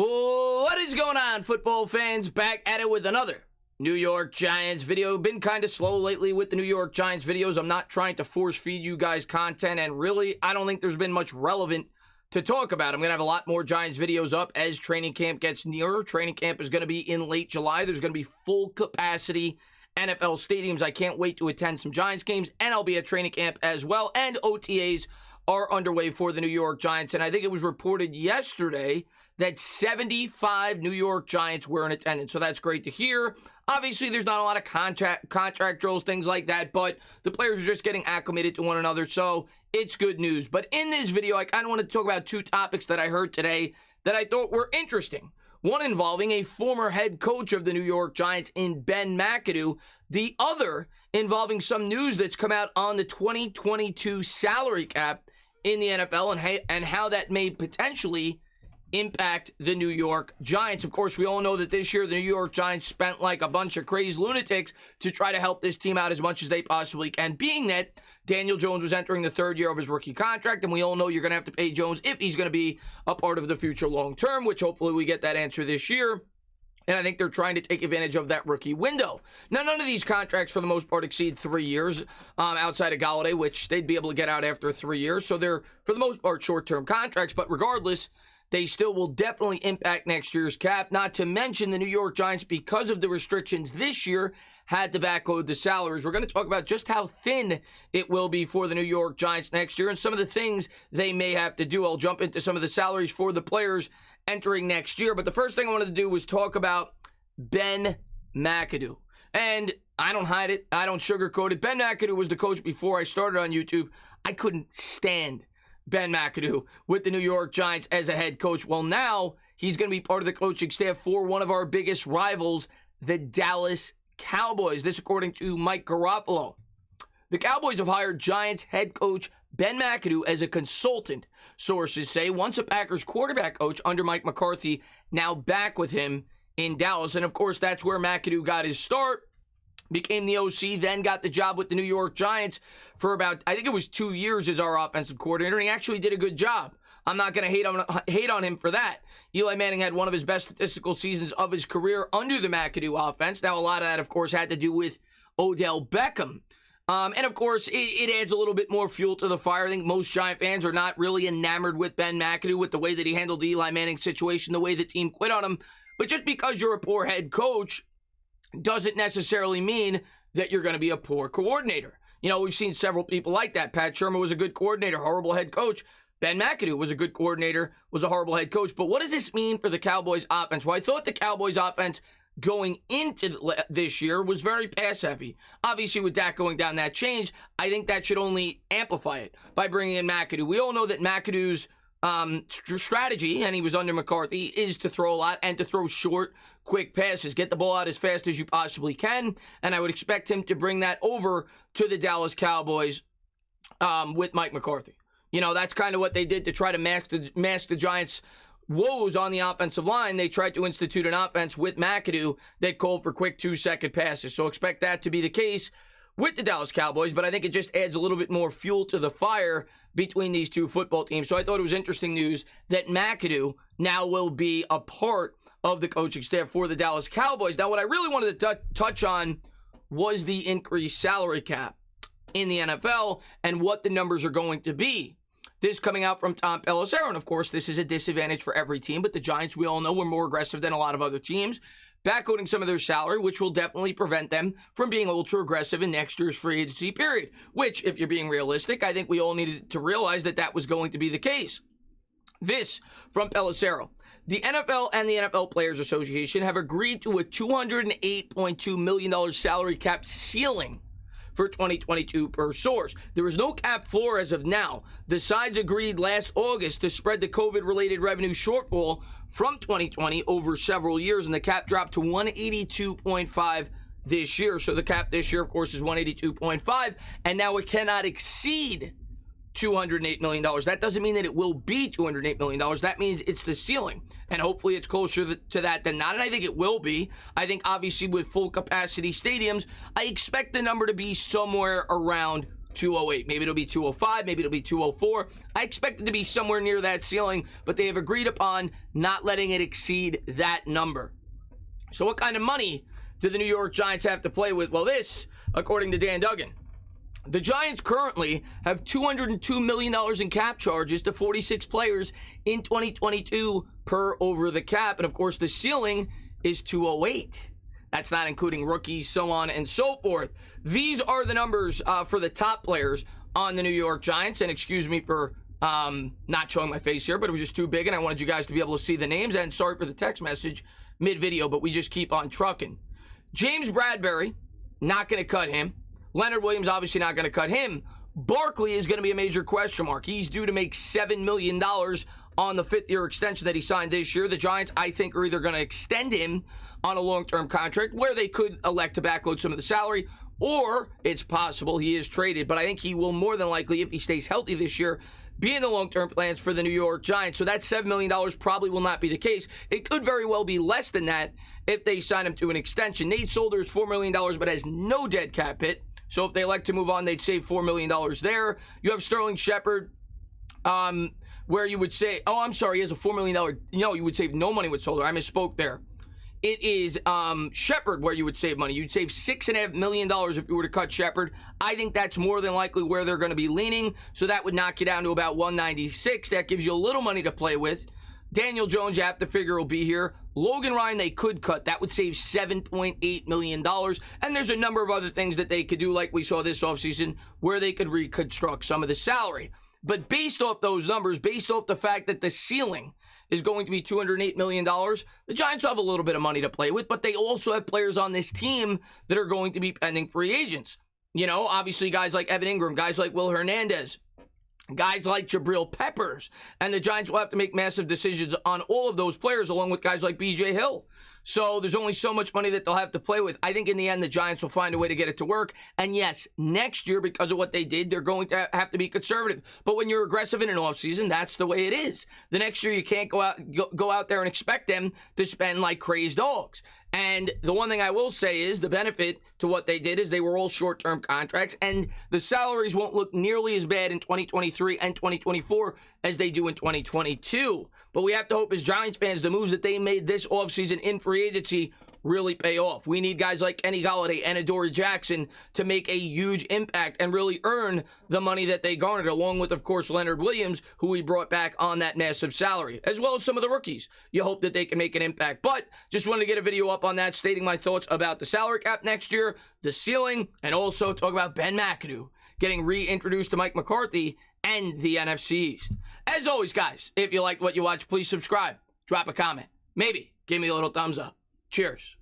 What is going on, football fans? Back at it with another New York Giants video. Been kind of slow lately with the New York Giants videos. I'm not trying to force feed you guys content, and really, I don't think there's been much relevant to talk about. I'm going to have a lot more Giants videos up as training camp gets nearer. Training camp is going to be in late July. There's going to be full capacity NFL stadiums. I can't wait to attend some Giants games, and I'll be at training camp as well, and OTAs are underway for the New York Giants, and I think it was reported yesterday that 75 New York Giants were in attendance, so that's great to hear. Obviously, there's not a lot of contract drills, things like that, but the players are just getting acclimated to one another, so it's good news. But in this video, I kind of want to talk about two topics that I heard today that I thought were interesting. One involving a former head coach of the New York Giants in Ben Mcadoo. The other involving some news that's come out on the 2022 salary cap in the NFL and how that may potentially impact the New York Giants. Of course, we all know that this year the New York Giants spent like a bunch of crazy lunatics to try to help this team out as much as they possibly can, being that Daniel Jones was entering the third year of his rookie contract, and we all know you're going to have to pay Jones if he's going to be a part of the future long term, which hopefully we get that answer this year. And I think they're trying to take advantage of that rookie window. Now, none of these contracts, for the most part, exceed 3 years outside of Galladay, which they'd be able to get out after 3 years. So they're, for the most part, short-term contracts. But regardless, they still will definitely impact next year's cap. Not to mention the New York Giants, because of the restrictions this year, had to backload the salaries. We're going to talk about just how thin it will be for the New York Giants next year and some of the things they may have to do. I'll jump into some of the salaries for the players entering next year. But the first thing I wanted to do was talk about Ben Mcadoo. And I don't hide it. I don't sugarcoat it. Ben Mcadoo was the coach before I started on YouTube. I couldn't stand Ben Mcadoo with the New York Giants as a head coach. Well, now he's going to be part of the coaching staff for one of our biggest rivals, the Dallas Cowboys. This according to Mike Garofalo. The Cowboys have hired Giants head coach Ben Mcadoo as a consultant. Sources say once a Packers quarterback coach under Mike McCarthy, now back with him in Dallas. And of course, that's where Mcadoo got his start. Became the OC, then got the job with the New York Giants for about, I think it was 2 years as our offensive coordinator, and he actually did a good job. I'm not going to hate on him for that. Eli Manning had one of his best statistical seasons of his career under the Mcadoo offense. Now, a lot of that, of course, had to do with Odell Beckham. And, of course, it adds a little bit more fuel to the fire. I think most Giant fans are not really enamored with Ben Mcadoo, with the way that he handled the Eli Manning situation, the way the team quit on him. But just because you're a poor head coach doesn't necessarily mean that you're going to be a poor coordinator. You know, we've seen several people like that. Pat Shermer was a good coordinator, horrible head coach. Ben Mcadoo was a good coordinator, was a horrible head coach. But what does this mean for the Cowboys offense? Well, I thought the Cowboys offense going into this year was very pass heavy. Obviously, with Dak going down that change, I think that should only amplify it by bringing in Mcadoo. We all know that Mcadoo's strategy, and he was under McCarthy, is to throw a lot and to throw short, quick passes. Get the ball out as fast as you possibly can, and I would expect him to bring that over to the Dallas Cowboys with Mike McCarthy. You know, that's kind of what they did to try to mask the Giants' woes on the offensive line. They tried to institute an offense with Mcadoo that called for quick 2-second passes. So expect that to be the case with the Dallas Cowboys, but I think it just adds a little bit more fuel to the fire between these two football teams. So I thought it was interesting news that Mcadoo now will be a part of the coaching staff for the Dallas Cowboys. Now, what I really wanted to touch on was the increased salary cap in the NFL and what the numbers are going to be. This coming out from Tom Pelissero, and of course, this is a disadvantage for every team, but the Giants, we all know, were more aggressive than a lot of other teams, backloading some of their salary, which will definitely prevent them from being ultra aggressive in next year's free agency period, which, if you're being realistic, I think we all needed to realize that that was going to be the case. This from Pelissero. The NFL and the NFL Players Association have agreed to a $208.2 million salary cap ceiling for 2022 per source. There is no cap floor as of now. The sides agreed last August to spread the COVID-related revenue shortfall from 2020 over several years, and the cap dropped to 182.5 this year. So the cap this year, of course, is 182.5, and now it cannot exceed $208 million. That doesn't mean that it will be $208 million. That means it's the ceiling. And hopefully it's closer to that than not. And I think it will be. I think obviously with full capacity stadiums, I expect the number to be somewhere around 208. Maybe it'll be 205. Maybe it'll be 204. I expect it to be somewhere near that ceiling, but they have agreed upon not letting it exceed that number. So what kind of money do the New York Giants have to play with? Well, this, according to Dan Duggan, the Giants currently have $202 million in cap charges to 46 players in 2022 per over the cap. And, of course, the ceiling is 208. That's not including rookies, so on and so forth. These are the numbers for the top players on the New York Giants. And excuse me for not showing my face here, but it was just too big, and I wanted you guys to be able to see the names. And sorry for the text message mid-video, but we just keep on trucking. James Bradbury, not going to cut him. Leonard Williams, obviously not going to cut him. Barkley is going to be a major question mark. He's due to make $7 million on the fifth-year extension that he signed this year. The Giants, I think, are either going to extend him on a long-term contract where they could elect to backload some of the salary, or it's possible he is traded. But I think he will more than likely, if he stays healthy this year, be in the long-term plans for the New York Giants. So that $7 million probably will not be the case. It could very well be less than that if they sign him to an extension. Nate Solder is $4 million but has no dead cap hit. So if they elect to move on, they'd save $4 million there. You have Sterling Shepard, where you would say, oh, I'm sorry, he has a $4 million. No, you would save no money with Solder. I misspoke there. It is Shepard where you would save money. You'd save $6.5 million if you were to cut Shepard. I think that's more than likely where they're going to be leaning. So that would knock you down to about $196. That gives you a little money to play with. Daniel Jones, you have to figure, will be here. Logan Ryan, they could cut. That would save $7.8 million. And there's a number of other things that they could do, like we saw this offseason, where they could reconstruct some of the salary. But based off those numbers, based off the fact that the ceiling is going to be $208 million, the Giants have a little bit of money to play with, but they also have players on this team that are going to be pending free agents. You know, obviously guys like Evan Ingram, guys like Will Hernandez, guys like Jabril Peppers, and the Giants will have to make massive decisions on all of those players, along with guys like B.J. Hill. So there's only so much money that they'll have to play with. I think in the end, the Giants will find a way to get it to work. And yes, next year, because of what they did, they're going to have to be conservative. But when you're aggressive in an offseason, that's the way it is. The next year, you can't go out there and expect them to spend like crazed dogs. And the one thing I will say is the benefit to what they did is they were all short-term contracts, and the salaries won't look nearly as bad in 2023 and 2024 as they do in 2022. But we have to hope as Giants fans, the moves that they made this offseason in free agency really pay off. We need guys like Kenny Golladay and Adoree Jackson to make a huge impact and really earn the money that they garnered, along with, of course, Leonard Williams, who we brought back on that massive salary, as well as some of the rookies. You hope that they can make an impact. But just wanted to get a video up on that, stating my thoughts about the salary cap next year, the ceiling, and also talk about Ben Mcadoo getting reintroduced to Mike McCarthy and the NFC East. As always, guys, if you liked what you watched, please subscribe, drop a comment, maybe give me a little thumbs up. Cheers.